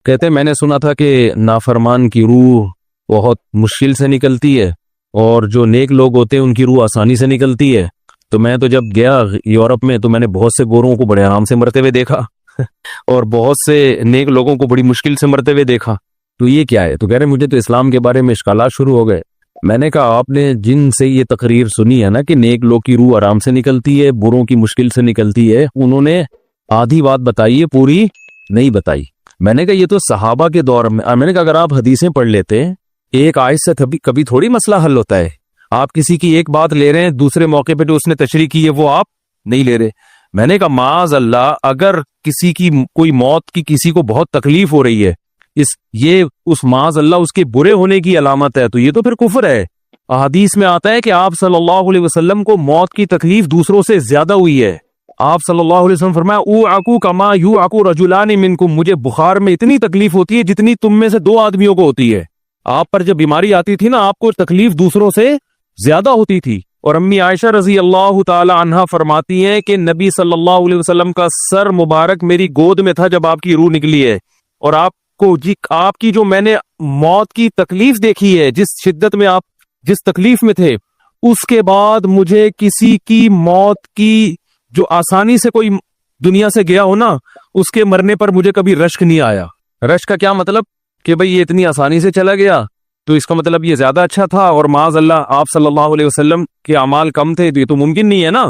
کہتے ہیں میں نے سنا تھا کہ نافرمان کی روح بہت مشکل سے نکلتی ہے اور جو نیک لوگ ہوتے ہیں ان کی روح آسانی سے نکلتی ہے. تو میں تو جب گیا یورپ میں تو میں نے بہت سے گوروں کو بڑے آرام سے مرتے ہوئے دیکھا اور بہت سے نیک لوگوں کو بڑی مشکل سے مرتے ہوئے دیکھا. تو یہ کیا ہے؟ تو کہہ رہے مجھے تو اسلام کے بارے میں اشکالات شروع ہو گئے. میں نے کہا آپ نے جن سے یہ تقریر سنی ہے نا کہ نیک لوگ کی روح آرام سے نکلتی ہے، بروں کی مشکل سے نکلتی ہے، انہوں نے آدھی بات بتائی ہے، پوری نہیں بتائی. میں نے کہا یہ تو صحابہ کے دور میں نے کہا اگر آپ حدیثیں پڑھ لیتے ایک آیت سے کبھی تھوڑی مسئلہ حل ہوتا ہے. آپ کسی کی ایک بات لے رہے ہیں، دوسرے موقع پہ جو اس نے تشریح کی ہے وہ آپ نہیں لے رہے. میں نے کہا معاذ اللہ، اگر کسی کی کوئی موت کی کسی کو بہت تکلیف ہو رہی ہے، یہ اس معاذ اللہ اس کے برے ہونے کی علامت ہے، تو یہ تو پھر کفر ہے. احادیث میں آتا ہے کہ آپ صلی اللہ علیہ وسلم کو موت کی تکلیف دوسروں سے زیادہ ہوئی ہے. آپ صلی اللہ علیہ وسلم فرمایا اوعکو کما یوعکو رجلان منکم، مجھے بخار میں اتنی تکلیف ہوتی ہے جتنی تم میں سے 2 آدمیوں کو ہوتی ہے. آپ پر جب بیماری آتی تھی نا، آپ کو تکلیف دوسروں سے زیادہ ہوتی تھی. اور امی عائشہ رضی اللہ تعالی عنہا فرماتی ہیں کہ نبی صلی اللہ علیہ وسلم کا سر مبارک میری گود میں تھا جب آپ کی روح نکلی ہے، اور آپ کی جو میں نے موت کی تکلیف دیکھی ہے، جس شدت میں آپ جس تکلیف میں تھے، اس کے بعد مجھے کسی کی موت کی جو آسانی سے کوئی دنیا سے گیا ہو نا، اس کے مرنے پر مجھے کبھی رشک نہیں آیا. رشک کا کیا مطلب؟ کہ بھئی یہ اتنی آسانی سے چلا گیا تو اس کا مطلب یہ زیادہ اچھا تھا، اور معاذ اللہ آپ صلی اللہ علیہ وسلم کے اعمال کم تھے، تو یہ تو ممکن نہیں ہے نا.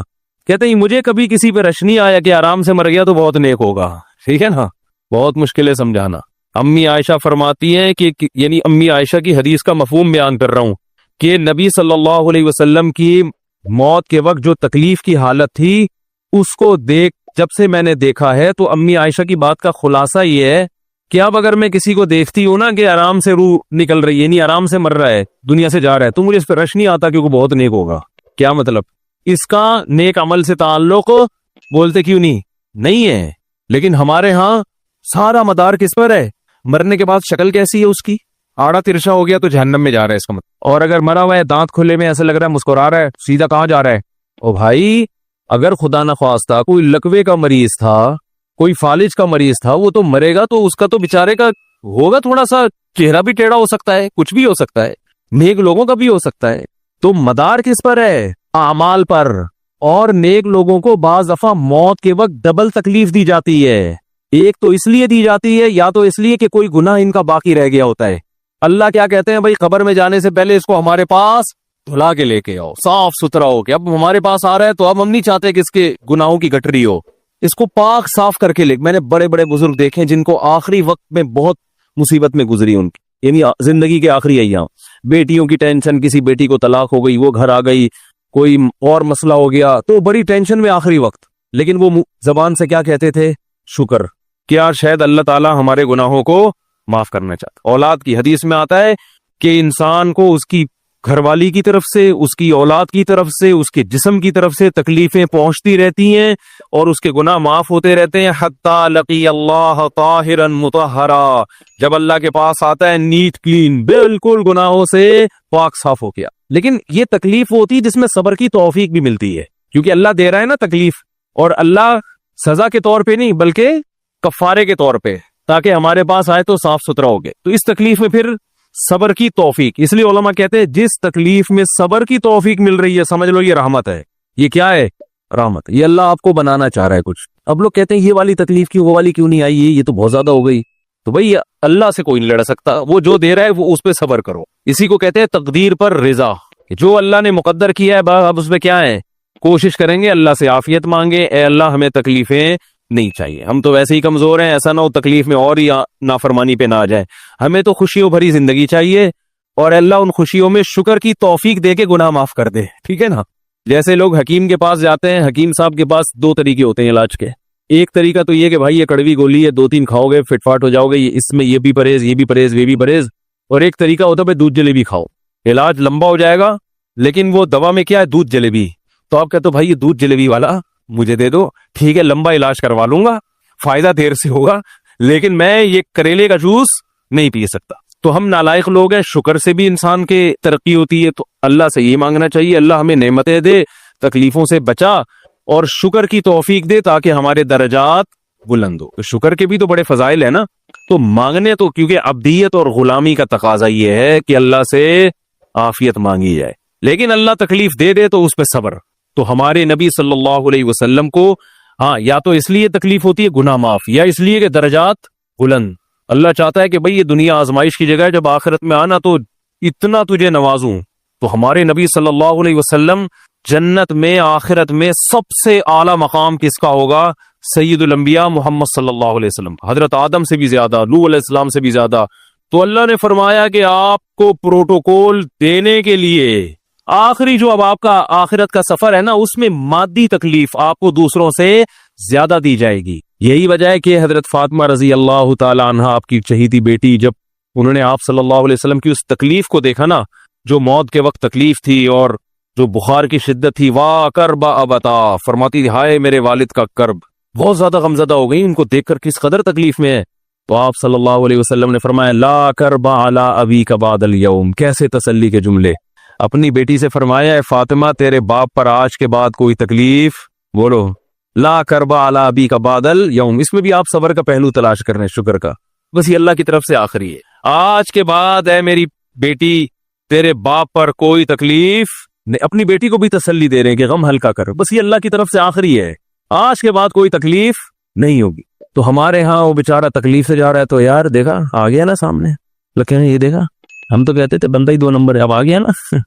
کہتے ہیں مجھے کبھی کسی پہ رش نہیں آیا کہ آرام سے مر گیا تو بہت نیک ہوگا. ٹھیک ہے نا، بہت مشکل ہے سمجھانا. امی عائشہ فرماتی ہیں کہ یعنی امی عائشہ کی حدیث کا مفہوم بیان کر رہا ہوں کہ نبی صلی اللہ علیہ وسلم کی موت کے وقت جو تکلیف کی حالت تھی، اس کو جب سے میں نے دیکھا ہے، تو امی عائشہ کی بات کا خلاصہ یہ ہے کہ اب اگر میں کسی کو دیکھتی ہوں نا کہ آرام سے روح نکل رہی ہے، یعنی آرام سے مر رہا ہے، دنیا سے جا رہا ہے، تو مجھے اس پہ رش نہیں آتا کیونکہ بہت نیک ہوگا. کیا مطلب؟ اس کا نیک عمل سے تعلق بولتے کیوں نہیں ہے. لیکن ہمارے ہاں سارا مدار کس پر ہے؟ مرنے کے بعد شکل کیسی ہے اس کی؟ آڑا ترشا ہو گیا تو جہنم میں جا رہا ہے اس کا مطلب. اور اگر مرا ہوا ہے، دانت کھلے میں، ایسا لگ رہا ہے مسکرا رہا ہے، سیدھا کہاں جا رہا ہے؟ او بھائی، اگر خدا نخواستہ کوئی لکوے کا مریض تھا، کوئی فالج کا مریض تھا، وہ تو مرے گا تو اس کا تو بیچارے کا ہوگا تھوڑا سا چہرہ بھی ٹیڑھا ہو سکتا ہے، کچھ بھی ہو سکتا ہے، نیک لوگوں کا بھی ہو سکتا ہے. تو مدار کس پر ہے؟ اعمال پر. اور نیک لوگوں کو بعض دفعہ موت کے وقت ڈبل تکلیف دی جاتی ہے. ایک تو اس لیے دی جاتی ہے، یا تو اس لیے کہ کوئی گناہ ان کا باقی رہ گیا ہوتا ہے. اللہ کیا کہتے ہیں؟ بھائی قبر میں جانے سے پہلے اس کو ہمارے پاس دھلا کے لے کے آؤ، صاف ستھرا ہو کے. اب ہمارے پاس آ رہا ہے تو اب ہم نہیں چاہتے کہ اس کے گناہوں کی گٹری ہو، اس کو پاک صاف کر کے لے. میں نے بڑے بڑے بزرگ دیکھے جن کو آخری وقت میں بہت مصیبت میں گزری ان کی، یعنی زندگی کے آخری ایام، بیٹیوں کی ٹینشن، کسی بیٹی کو طلاق ہو گئی، وہ گھر آ گئی، کوئی اور مسئلہ ہو گیا، تو بڑی ٹینشن میں آخری وقت. لیکن وہ زبان سے کیا کہتے تھے؟ شکر. کیا شاید اللہ تعالی ہمارے گناہوں کو معاف کرنا چاہتا. اولاد کی حدیث میں آتا ہے کہ انسان کو اس کی گھر والی کی طرف سے، اس کی اولاد کی طرف سے، اس کے جسم کی طرف سے تکلیفیں پہنچتی رہتی ہیں اور اس کے گناہ معاف ہوتے رہتے ہیں، حتی لقی اللہ طاہرا مطہرا، جب اللہ کے پاس آتا ہے نیٹ کلین، بالکل گناہوں سے پاک صاف ہو گیا. لیکن یہ تکلیف ہوتی ہے جس میں صبر کی توفیق بھی ملتی ہے، کیونکہ اللہ دے رہا ہے نا تکلیف، اور اللہ سزا کے طور پہ نہیں بلکہ کفارے کے طور پہ، تاکہ ہمارے پاس آئے تو صاف ستھرا ہو گئے. تو اس تکلیف میں پھر صبر کی توفیق، اس لیے علماء کہتے ہیں جس تکلیف میں صبر کی توفیق مل رہی ہے سمجھ لو یہ رحمت ہے. یہ کیا ہے؟ رحمت. یہ اللہ آپ کو بنانا چاہ رہا ہے کچھ. اب لوگ کہتے ہیں یہ والی تکلیف کی وہ والی کیوں نہیں آئی، یہ تو بہت زیادہ ہو گئی. تو بھئی اللہ سے کوئی نہیں لڑ سکتا، وہ جو دے رہا ہے وہ اس پہ صبر کرو. اسی کو کہتے ہیں تقدیر پر رضا، جو اللہ نے مقدر کیا ہے اب اس پہ کیا ہے؟ کوشش کریں گے، اللہ سے عافیت مانگے، اے اللہ ہمیں تکلیفیں نہیں چاہیے، ہم تو ویسے ہی کمزور ہیں، ایسا نہ ہو تکلیف میں اور ہی نافرمانی پہ نہ آ جائے. ہمیں تو خوشیوں بھری زندگی چاہیے، اور اللہ ان خوشیوں میں شکر کی توفیق دے کے گناہ معاف کر دے. ٹھیک ہے نا؟ جیسے لوگ حکیم کے پاس جاتے ہیں، حکیم صاحب کے پاس 2 طریقے ہوتے ہیں علاج کے. ایک طریقہ تو یہ کہ بھائی یہ کڑوی گولی ہے، 2-3 کھاؤ گے فٹ فاٹ ہو جاؤ گے، اس میں یہ بھی پرہیز، یہ بھی پرہیز، یہ بھی پرہیز. اور ایک طریقہ ہوتا ہے بھائی دودھ جلیبی کھاؤ، علاج لمبا ہو جائے گا، لیکن وہ دوا میں کیا ہے؟ دودھ جلیبی. تو آپ کہتے ہو بھائی یہ دودھ جلیبی والا مجھے دے دو، ٹھیک ہے لمبا علاج کروا لوں گا، فائدہ دیر سے ہوگا، لیکن میں یہ کریلے کا جوس نہیں پی سکتا. تو ہم نالائق لوگ ہیں، شکر سے بھی انسان کے ترقی ہوتی ہے. تو اللہ سے یہ مانگنا چاہیے اللہ ہمیں نعمتیں دے، تکلیفوں سے بچا اور شکر کی توفیق دے تاکہ ہمارے درجات بلند ہو. تو شکر کے بھی تو بڑے فضائل ہیں نا. تو مانگنے تو کیونکہ عبدیت اور غلامی کا تقاضا یہ ہے کہ اللہ سے عافیت مانگی جائے, لیکن اللہ تکلیف دے دے تو اس پہ صبر. تو ہمارے نبی صلی اللہ علیہ وسلم کو ہاں یا تو اس لیے تکلیف ہوتی ہے گناہ معاف, یا اس لیے کہ درجات بلند. اللہ چاہتا ہے کہ بھئی یہ دنیا آزمائش کی جگہ ہے, جب آخرت میں آنا تو اتنا تجھے نوازوں. تو ہمارے نبی صلی اللہ علیہ وسلم جنت میں آخرت میں سب سے اعلیٰ مقام کس کا ہوگا؟ سید الانبیاء محمد صلی اللہ علیہ وسلم, حضرت آدم سے بھی زیادہ, نوح علیہ السلام سے بھی زیادہ. تو اللہ نے فرمایا کہ آپ کو پروٹوکول دینے کے لیے آخری جو اب آپ کا آخرت کا سفر ہے نا, اس میں مادی تکلیف آپ کو دوسروں سے زیادہ دی جائے گی. یہی وجہ ہے کہ حضرت فاطمہ رضی اللہ تعالی عنہ آپ کی چہیتی بیٹی, جب انہوں نے آپ صلی اللہ علیہ وسلم کی اس تکلیف کو دیکھا نا, جو موت کے وقت تکلیف تھی اور جو بخار کی شدت تھی, واہ کرب ابتا, فرماتی تھی ہائے میرے والد کا کرب. بہت زیادہ غمزدہ ہو گئی ان کو دیکھ کر کس قدر تکلیف میں ہے. تو آپ صلی اللہ علیہ وسلم نے فرمایا لا کرب علی ابیک بعد اليوم. کیسے تسلی کے جملے. اپنی بیٹی سے فرمایا ہے فاطمہ تیرے باپ پر آج کے بعد کوئی تکلیف, بولو لا کرب علی ابیک بعد اليوم. اس میں بھی آپ صبر کا پہلو تلاش کر رہے ہیں, شکر کا. بس یہ اللہ کی طرف سے آخری ہے. آج کے بعد اے میری بیٹی تیرے باپ پر کوئی تکلیف. اپنی بیٹی کو بھی تسلی دے رہے ہیں کہ غم ہلکا کر, بس یہ اللہ کی طرف سے آخری ہے, آج کے بعد کوئی تکلیف نہیں ہوگی. تو ہمارے ہاں وہ بیچارہ تکلیف سے جا رہا ہے, تو یار دیکھا آ گیا نا سامنے, لگے یہ دیکھا, ہم تو کہتے تھے بندہ ہی 2 نمبر ہے, اب آ گیا نا.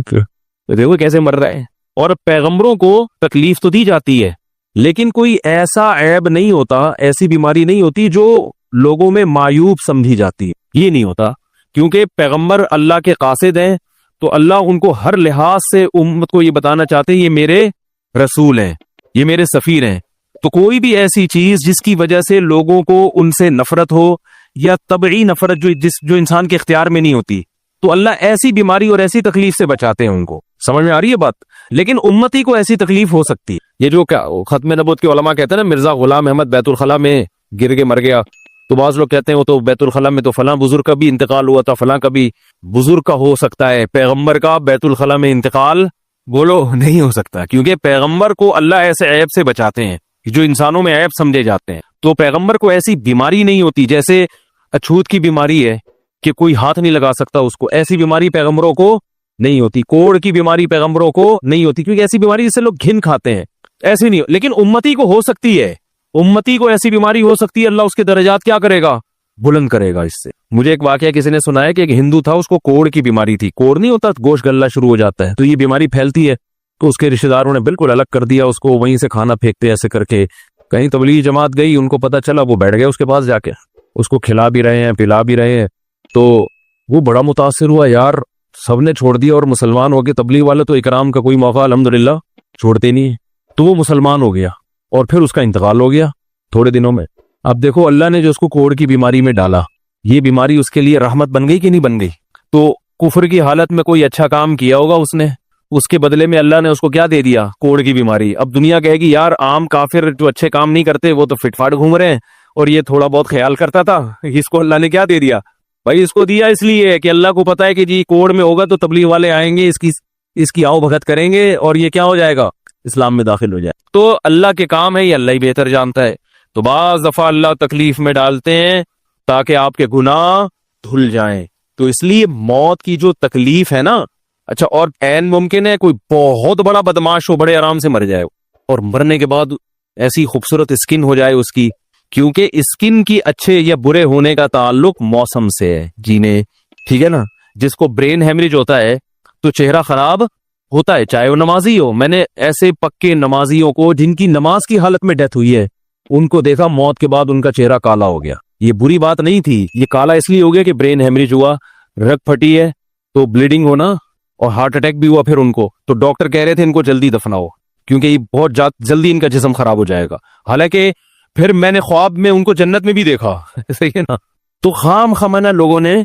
تو دیکھو کیسے مر رہا ہے. اور پیغمبروں کو تکلیف تو دی جاتی ہے, لیکن کوئی ایسا عیب نہیں ہوتا, ایسی بیماری نہیں ہوتی جو لوگوں میں معیوب سمجھی جاتی ہے. یہ نہیں ہوتا, کیونکہ پیغمبر اللہ کے قاصد ہیں, تو اللہ ان کو ہر لحاظ سے امت کو یہ بتانا چاہتے ہیں یہ میرے رسول ہیں, یہ میرے سفیر ہیں. تو کوئی بھی ایسی چیز جس کی وجہ سے لوگوں کو ان سے نفرت ہو, یا طبعی نفرت جو انسان کے اختیار میں نہیں ہوتی, تو اللہ ایسی بیماری اور ایسی تکلیف سے بچاتے ہیں ان کو. سمجھ میں آ رہی ہے بات. لیکن امتی کو ایسی تکلیف ہو سکتی ہے. یہ جو ختم نبوت کے علماء کہتے ہیں نا, مرزا غلام احمد بیت الخلاء میں گر کے مر گیا, تو بعض لوگ کہتے ہیں وہ تو بیت الخلاء میں تو فلاں بزرگ کا بھی انتقال ہوا تھا, فلاں کا بھی بزرگ کا ہو سکتا ہے, پیغمبر کا بیت الخلاء میں انتقال بولو نہیں ہو سکتا, کیونکہ پیغمبر کو اللہ ایسے عیب سے بچاتے ہیں جو انسانوں میں عیب سمجھے جاتے ہیں. تو پیغمبر کو ایسی بیماری نہیں ہوتی, جیسے اچھوت کی بیماری ہے کہ کوئی ہاتھ نہیں لگا سکتا اس کو, ایسی بیماری پیغمبروں کو نہیں ہوتی. کوڑ کی بیماری پیغمبروں کو نہیں ہوتی, کیونکہ ایسی بیماری جس سے لوگ گھن کھاتے ہیں, ایسی نہیں. لیکن امتی کو ہو سکتی ہے, امتی کو ایسی بیماری ہو سکتی ہے, اللہ اس کے درجات کیا کرے گا؟ بلند کرے گا اس سے. مجھے ایک واقعہ کسی نے سنایا کہ ایک ہندو تھا, اس کو کوڑ کی بیماری تھی. کوڑ نہیں ہوتا, گوشت گلنا شروع ہو جاتا ہے, تو یہ بیماری پھیلتی ہے. تو اس کے رشتہ داروں نے بالکل الگ کر دیا اس کو, وہیں سے کھانا پھینکتے ایسے کر کے. کہیں تبلیغی جماعت گئی, ان کو پتا چلا, وہ بیٹھ گئے اس کے پاس جا کے, اس کو کھلا بھی رہے ہیں پلا بھی رہے ہیں. تو وہ بڑا متاثر ہوا, یار سب نے چھوڑ دیا اور مسلمان ہو گئے. تبلیغ والے تو اکرام کا کوئی موقع الحمدللہ چھوڑتے نہیں. تو وہ مسلمان ہو گیا اور پھر اس کا انتقال ہو گیا تھوڑے دنوں میں. اب دیکھو اللہ نے جو اس کو کوڑ کی بیماری میں ڈالا, یہ بیماری اس کے لیے رحمت بن گئی کہ نہیں بن گئی؟ تو کفر کی حالت میں کوئی اچھا کام کیا ہوگا اس نے, اس کے بدلے میں اللہ نے اس کو کیا دے دیا؟ کوڑ کی بیماری. اب دنیا کہے گی یار عام کافر جو اچھے کام نہیں کرتے وہ تو فٹ فاٹ گھوم رہے ہیں, اور یہ تھوڑا بہت خیال کرتا تھا, اس کو اللہ نے کیا دے دیا؟ بھائی اس کو دیا اس لیے کہ اللہ کو پتا ہے کہ جی کوڑ میں ہوگا تو تبلیغ والے آئیں گے, اس کی آؤ بھگت کریں گے, اور یہ کیا ہو جائے گا؟ اسلام میں داخل ہو جائے. تو اللہ کے کام ہے, یہ اللہ ہی بہتر جانتا ہے. تو بعض دفعہ اللہ تکلیف میں ڈالتے ہیں تاکہ آپ کے گناہ دھل جائیں. تو اس لیے موت کی جو تکلیف ہے نا, اچھا اور عین ممکن ہے کوئی بہت بڑا بدماش ہو, بڑے آرام سے مر جائے, اور مرنے کے بعد ایسی خوبصورت اسکن ہو جائے اس کی, کیونکہ اسکن کی اچھے یا برے ہونے کا تعلق موسم سے ہے جینے, ٹھیک ہے نا. جس کو برین ہیمریج ہوتا ہے تو چہرہ خراب ہوتا ہے, چاہے وہ نمازی ہو. میں نے ایسے پکے نمازیوں کو جن کی نماز کی حالت میں ڈیتھ ہوئی ہے, ان کو دیکھا موت کے بعد ان کا چہرہ کالا ہو گیا. یہ بری بات نہیں تھی, یہ کالا اس لیے ہو گیا کہ برین ہیمریج ہوا, رگ پھٹی ہے تو بلیڈنگ ہونا, اور ہارٹ اٹیک بھی ہوا پھر ان کو. تو ڈاکٹر کہہ رہے تھے ان کو جلدی دفناؤ کیونکہ یہ بہت جلدی ان کا جسم خراب ہو جائے گا. حالانکہ پھر میں نے خواب میں ان کو جنت میں بھی دیکھا, صحیح ہے نا. تو خام خمانہ لوگوں نے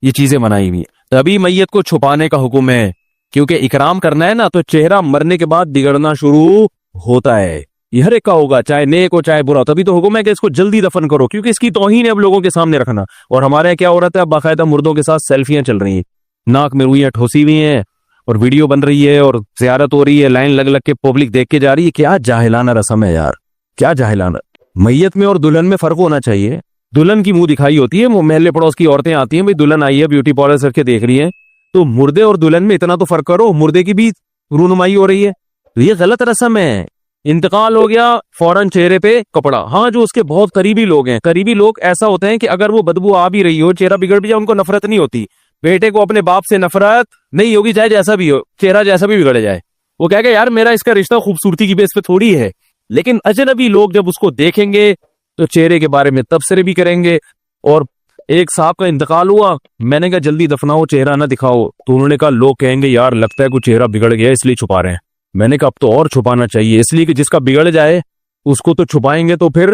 یہ چیزیں بنائی ہوئی. تبھی میت کو چھپانے کا حکم ہے, کیونکہ اکرام کرنا ہے نا, تو چہرہ مرنے کے بعد بگڑنا شروع ہوتا ہے. یہ ہر ایک کا ہوگا, چاہے نیک ہو چاہے برا. تبھی تو حکم ہے کہ اس کو جلدی دفن کرو, کیونکہ اس کی توہین ہے اب لوگوں کے سامنے رکھنا. اور ہمارے کیا ہو رہا ہے, اب باقاعدہ مردوں کے ساتھ سیلفیاں چل رہی ہیں, ناک میں روئیاں ٹھوسی ہوئی ہیں, اور ویڈیو بن رہی ہے, اور زیارت ہو رہی ہے, لائن لگ لگ کے پبلک دیکھ کے جا رہی ہے. کیا جاہلانہ رسم ہے یار, کیا جاہلانہ. میت میں اور دلہن میں فرق ہونا چاہیے. دلہن کی منہ دکھائی ہوتی ہے, وہ محلے پڑوس کی عورتیں آتی ہیں, بھائی دلہن آئی ہے بیوٹی پارلر کر کے دیکھ رہی ہیں, تو مردے اور دلہن میں اتنا تو فرق کرو, مردے کی بھی رونمائی ہو رہی ہے. یہ غلط رسم ہے. انتقال ہو گیا فوراً چہرے پہ کپڑا. ہاں جو اس کے بہت قریبی لوگ ہیں, قریبی لوگ ایسا ہوتے ہیں کہ اگر وہ بدبو آ بھی رہی ہو, چہرہ بگڑ بھی جائے, ان کو نفرت نہیں ہوتی. بیٹے کو اپنے باپ سے نفرت نہیں ہوگی, چاہے جیسا بھی ہو, چہرہ جیسا بھی بگڑ جائے. وہ کہے گا یار میرا اس کا رشتہ خوبصورتی کی بیس پہ تھوڑی ہے. لیکن اجنبی لوگ جب اس کو دیکھیں گے تو چہرے کے بارے میں تبصرے بھی کریں گے. اور ایک صاحب کا انتقال ہوا, میں نے کہا جلدی دفناؤ, چہرہ نہ دکھاؤ. تو انہوں نے کہا لوگ کہیں گے یار لگتا ہے کوئی چہرہ بگڑ گیا اس لیے چھپا رہے ہیں. میں نے کہا اب تو اور چھپانا چاہیے, اس لیے کہ جس کا بگڑ جائے اس کو تو چھپائیں گے تو پھر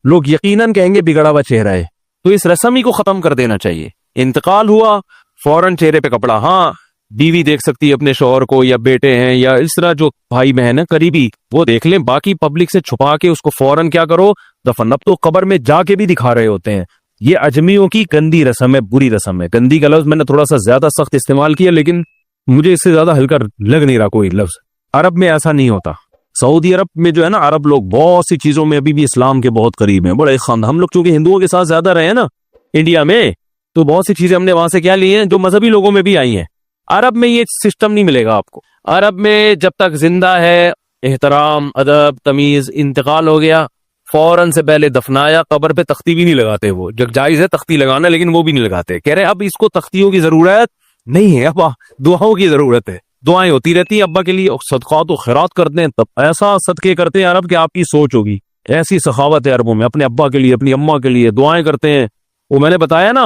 لوگ یقیناً کہیں گے بگڑا ہوا چہرہ ہے. تو اس رسم ہی کو ختم کر دینا چاہیے. انتقال ہوا فوراً چہرے پہ کپڑا. ہاں بیوی دیکھ سکتی ہے اپنے شوہر کو, یا بیٹے ہیں, یا اس طرح جو بھائی بہن ہیں قریبی, وہ دیکھ لیں. باقی پبلک سے چھپا کے اس کو فوراً کیا کرو, دفن. اب تو قبر میں جا کے بھی دکھا رہے ہوتے ہیں. یہ اجمیوں کی گندی رسم ہے, بری رسم ہے. گندی کا لفظ میں نے تھوڑا سا زیادہ سخت استعمال کیا, لیکن مجھے اس سے زیادہ ہلکا لگ نہیں رہا کوئی لفظ. عرب میں ایسا نہیں ہوتا. سعودی عرب میں جو ہے نا, عرب لوگ بہت سی چیزوں میں ابھی بھی اسلام کے بہت قریب ہیں. بڑے خاندان, ہم لوگ چونکہ ہندوؤں کے ساتھ زیادہ رہے ہیں نا انڈیا میں, تو بہت سی چیزیں ہم نے وہاں سے کیا لی ہیں جو مذہبی لوگوں میں بھی آئی ہیں. عرب میں یہ سسٹم نہیں ملے گا آپ کو. عرب میں جب تک زندہ ہے احترام, ادب, تمیز. انتقال ہو گیا فوراً سے پہلے دفنایا, قبر پہ تختی بھی نہیں لگاتے. وہ جب جائز ہے تختی لگانا, لیکن وہ بھی نہیں لگاتے. کہہ رہے اب اس کو تختیوں کی ضرورت نہیں ہے, اب دعاؤں کی ضرورت ہے. دعائیں ہوتی رہتی ہیں ابا کے لیے, صدقات و خیرات کرتے ہیں. تب ایسا صدقے کرتے ہیں عرب کہ آپ کی سوچ ہوگی. ایسی سخاوت ہے عربوں میں, اپنے ابا کے لیے اپنی اماں کے لیے دعائیں کرتے ہیں. وہ میں نے بتایا نا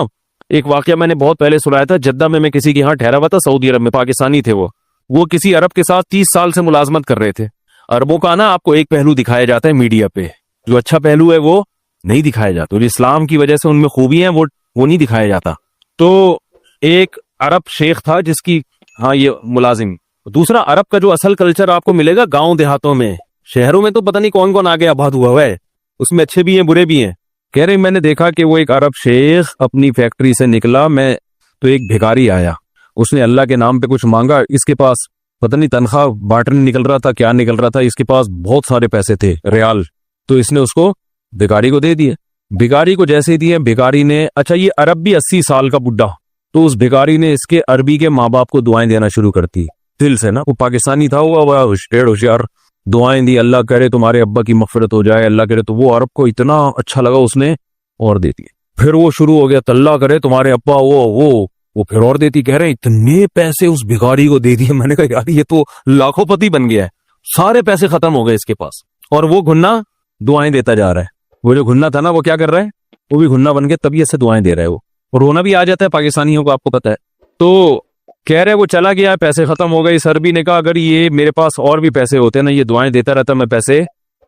ایک واقعہ میں نے بہت پہلے سنایا تھا, جدہ میں کسی کے یہاں ٹھہرا ہوا تھا سعودی عرب میں, پاکستانی تھے. وہ کسی عرب کے ساتھ 30 سال سے ملازمت کر رہے تھے. عربوں کا نا آپ کو ایک پہلو دکھایا جاتا ہے میڈیا پہ, جو اچھا پہلو ہے وہ نہیں دکھایا جاتا. جو اسلام کی وجہ سے ان میں خوبی ہیں وہ نہیں دکھایا جاتا. تو ایک عرب شیخ تھا جس کی, ہاں یہ ملازم. دوسرا عرب کا جو اصل کلچر آپ کو ملے گا گاؤں دیہاتوں میں. شہروں میں تو پتہ نہیں کون کون آگے آباد ہوا ہے, اس میں اچھے بھی ہیں برے بھی ہیں. کہہ رہے میں نے دیکھا کہ وہ ایک عرب شیخ اپنی فیکٹری سے نکلا, میں تو ایک بھیکاری آیا, اس نے اللہ کے نام پہ کچھ مانگا. اس کے پاس پتہ نہیں تنخواہ بانٹنے نکل رہا تھا کیا نکل رہا تھا, اس کے پاس بہت سارے پیسے تھے ریال, تو اس نے اس کو بھیکاری کو دے دیے. بھیکاری کو جیسے دیے, بھیکاری نے, اچھا یہ عرب بھی 80 سال کا بڈھا, تو اس بھیکاری نے اس کے عربی کے ماں باپ کو دعائیں دینا شروع کرتی دل سے نا. وہ پاکستانی تھا, وہ ہوشیار, دعائیں دی, اللہ کرے تمہارے ابا کی مغفرت ہو جائے, اللہ کرے. تو وہ عرب کو اتنا اچھا لگا, اس نے اور دے دیے. پھر وہ شروع ہو گیا, اللہ کرے تمہارے ابا وہ پھر اور دیتی. کہہ رہے اتنے پیسے اس بھیکاری کو دے دیے. میں نے کہا یار یہ تو لاکھوں پتی بن گیا ہے, سارے پیسے ختم ہو گئے اس کے پاس, اور وہ گھنا دعائیں دیتا جا رہا ہے. وہ جو گھنا تھا نا وہ کیا کر رہا ہے, وہ بھی گھنا بن کے طبیعت سے دعائیں دے رہا ہے. وہ رونا بھی آ جاتا ہے پاکستانیوں کو, آپ کو پتا ہے. تو کہہ رہے وہ چلا گیا, پیسے ختم ہو گئے. اس عربی نے کہا اگر یہ میرے پاس اور بھی پیسے ہوتے نا, یہ دعائیں دیتا رہتا میں پیسے.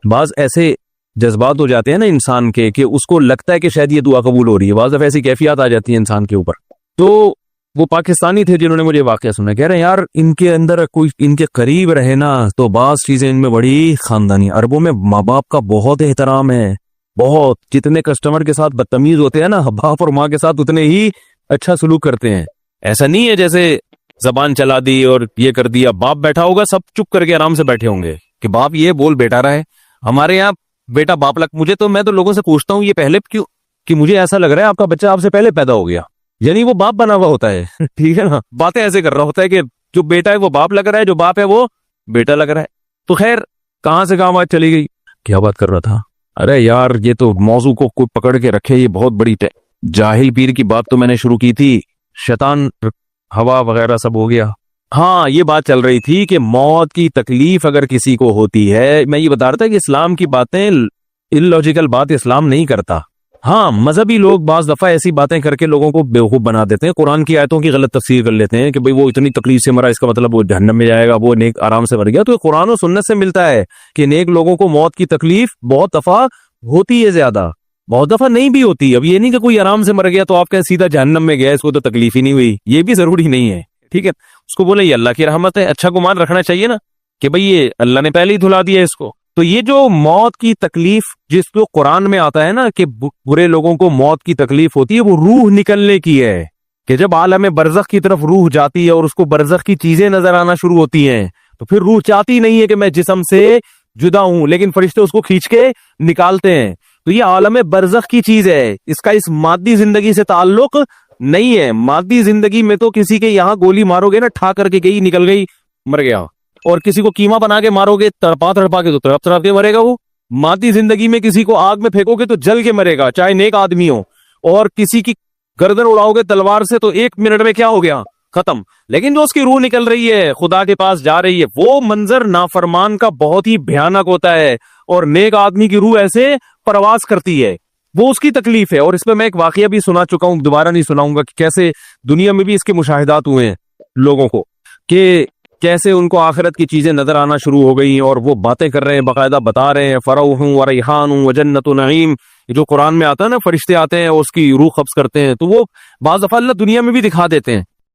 بعض ایسے جذبات ہو جاتے ہیں نا انسان کے کہ اس کو لگتا ہے کہ شاید یہ دعا قبول ہو رہی ہے, بعض دفعہ ایسی کیفیات آ جاتی ہیں انسان کے اوپر. تو وہ پاکستانی تھے جنہوں نے مجھے واقعہ سنا. کہہ رہے ہیں یار ان کے اندر کوئی ان کے قریب رہے نا تو بعض چیزیں ان میں بڑی خاندانی. عربوں میں ماں باپ کا بہت احترام ہے, بہت. جتنے کسٹمر کے ساتھ بدتمیز ہوتے ہیں نا, باپ اور ماں کے ساتھ اتنے ہی اچھا سلوک کرتے ہیں. ایسا نہیں ہے جیسے زبان چلا دی اور یہ کر دیا. باپ بیٹھا ہوگا, سب چپ کر کے آرام سے بیٹھے ہوں گے کہ باپ یہ بول بیٹا رہا ہے. ہمارے یہاں بیٹا باپ لگ, میں تو لوگوں سے پوچھتا ہوں یہ پہلے کیوں, کہ مجھے ایسا لگ رہا ہے آپ کا بچہ آپ سے پہلے پیدا ہو گیا, یعنی وہ باپ بنا ہوا ہوتا ہے. ٹھیک ہے نا, باتیں ایسے کر رہا ہوتا ہے کہ جو بیٹا ہے وہ باپ لگ رہا ہے, جو باپ ہے وہ بیٹا لگ رہا ہے. تو خیر کہاں سے کہاں بات چلی گئی, کیا بات کر رہا تھا. ارے یار یہ تو موضوع کو کوئی پکڑ کے رکھے, یہ بہت بڑی جاہل پیر کی بات تو میں نے شروع کی تھی, شیطان ہوا وغیرہ سب ہو گیا. ہاں یہ بات چل رہی تھی کہ موت کی تکلیف اگر کسی کو ہوتی ہے, میں یہ بتا رہا تھا کہ اسلام کی باتیں اللاجیکل بات اسلام نہیں کرتا. ہاں مذہبی لوگ بعض دفعہ ایسی باتیں کر کے لوگوں کو بیوقوف بنا دیتے ہیں, قرآن کی آیتوں کی غلط تفسیر کر لیتے ہیں کہ بھئی وہ اتنی تکلیف سے مرا, اس کا مطلب وہ جہنم میں جائے گا, وہ نیک آرام سے مر گیا. تو یہ قرآن و سنت سے ملتا ہے کہ نیک لوگوں کو موت کی تکلیف بہت دفعہ ہوتی ہے, زیادہ بہت دفعہ نہیں بھی ہوتی. اب یہ نہیں کہ کوئی آرام سے مر گیا تو آپ کہیں سیدھا جہنم میں گیا, اس کو تو تکلیف ہی نہیں ہوئی, یہ بھی ضروری نہیں ہے. ٹھیک ہے, اس کو بولے یہ اللہ کی رحمت ہے, اچھا گمان رکھنا چاہیے نا کہ بھئی یہ اللہ نے پہلے ہی دھلا دیا اس کو. تو یہ جو موت کی تکلیف جس کو قرآن میں آتا ہے نا کہ برے لوگوں کو موت کی تکلیف ہوتی ہے, وہ روح نکلنے کی ہے, کہ جب عالم برزخ کی طرف روح جاتی ہے اور اس کو برزخ کی چیزیں نظر آنا شروع ہوتی ہیں, تو پھر روح چاہتی نہیں ہے کہ میں جسم سے جدا ہوں, لیکن فرشتے اس کو کھینچ کے نکالتے ہیں. تو یہ عالم برزخ کی چیز ہے، اس کا اس مادی زندگی سے تعلق نہیں ہے. مادی زندگی میں تو کسی کے یہاں گولی مارو گے نا، ٹھا کر کے گئی نکل گئی مر گیا، اور کسی کو کیما بنا کے مارو گے تڑپا تڑپا کے تو تڑپ تڑپ کے مرے گا وہ. مادی زندگی میں کسی کو آگ میں پھینکو گے تو جل کے مرے گا، چاہے نیک آدمی ہو. اور کسی کی گردن اڑاؤ گے تلوار سے تو 1 منٹ میں کیا ہو گیا، ختم. لیکن جو اس کی روح نکل رہی ہے، خدا کے پاس جا رہی ہے، وہ منظر نافرمان کا بہت ہی بھیانک ہوتا ہے. اور نیک آدمی کی روح ایسے پرواز کرتی ہے، وہ اس کی تکلیف ہے. اور اس پہ میں ایک واقعہ بھی سنا چکا ہوں، دوبارہ نہیں سناؤں گا، کہ کیسے دنیا میں بھی اس کے مشاہدات ہوئے ہیں لوگوں کو، کہ کیسے ان کو آخرت کی چیزیں نظر آنا شروع ہو گئی اور وہ باتیں کر رہے ہیں، باقاعدہ بتا رہے ہیں فروح و ریحان و جنت و نعیم. جو قرآن میں آتا ہے نا، فرشتے آتے ہیں اور اس کی روح قبض کرتے ہیں، تو وہ بعض دفعہ اللہ دنیا میں بھی دکھا دیتے ہیں